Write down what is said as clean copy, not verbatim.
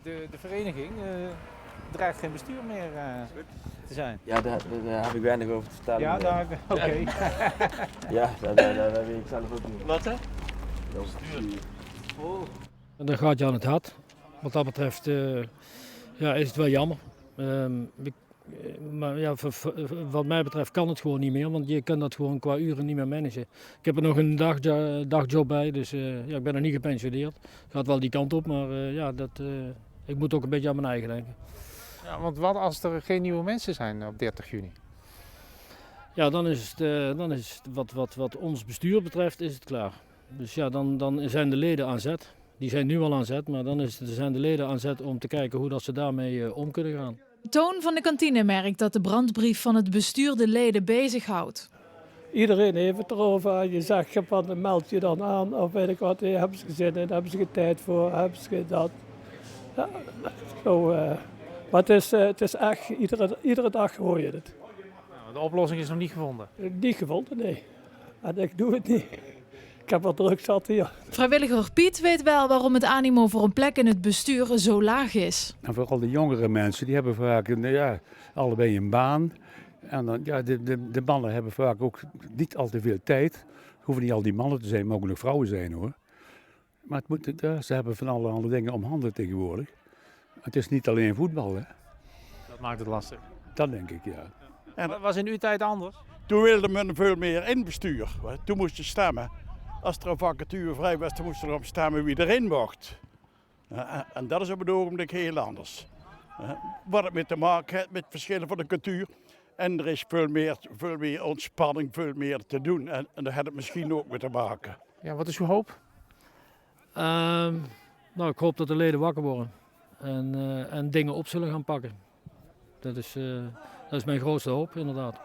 De vereniging dreigt geen bestuur meer te zijn. Ja, daar heb ik weinig over te vertellen. Ja, oké. Ja, dat weet ik zelf ook niet. Wat hè? Dan gaat je aan het hart. Wat dat betreft ja, is het wel jammer. Maar ja, wat mij betreft kan het gewoon niet meer, want je kan dat gewoon qua uren niet meer managen. Ik heb er nog een dagjob bij, dus ja, ik ben nog niet gepensioneerd. Gaat wel die kant op, maar ja, ik moet ook een beetje aan mijn eigen denken. Ja, want wat als er geen nieuwe mensen zijn op 30 juni? Ja, dan is het wat ons bestuur betreft, is het klaar. Dus ja, dan zijn de leden aan zet. Die zijn nu al aan zet, maar dan zijn de leden aan zet om te kijken hoe dat ze daarmee om kunnen gaan. Toon van de kantine merkt dat de brandbrief van het bestuur de leden bezighoudt. Iedereen heeft het erover. Je zegt van meld je dan aan of weet ik wat. Hebben ze zin in, hebben ze geen tijd voor, hebben ze dat. Ja, zo, maar het is echt, iedere dag hoor je het. Nou, de oplossing is nog niet gevonden. Niet gevonden, nee. En ik doe het niet. Ik heb wat druk zat hier. Vrijwilliger Piet weet wel waarom het animo voor een plek in het bestuur zo laag is. En vooral de jongere mensen, die hebben vaak allebei een baan. En dan, ja, de mannen hebben vaak ook niet al te veel tijd. Het hoeven niet al die mannen te zijn, mogen nog vrouwen zijn hoor. Maar ze hebben van allerhande dingen om handen tegenwoordig. Het is niet alleen voetbal, hè. Dat maakt het lastig. Dat denk ik, ja. En was in uw tijd anders? Toen wilde men veel meer in bestuur. Toen moest je stemmen. Als er een vacature vrij was, dan moest je erop stemmen wie erin mocht. En dat is op het ogenblik heel anders. Wat het met te maken heeft met verschillen van de cultuur. En er is veel meer ontspanning, veel meer te doen. En daar heeft het misschien ook mee te maken. Ja, wat is uw hoop? Nou, ik hoop dat de leden wakker worden en dingen op zullen gaan pakken. Dat is mijn grootste hoop, inderdaad.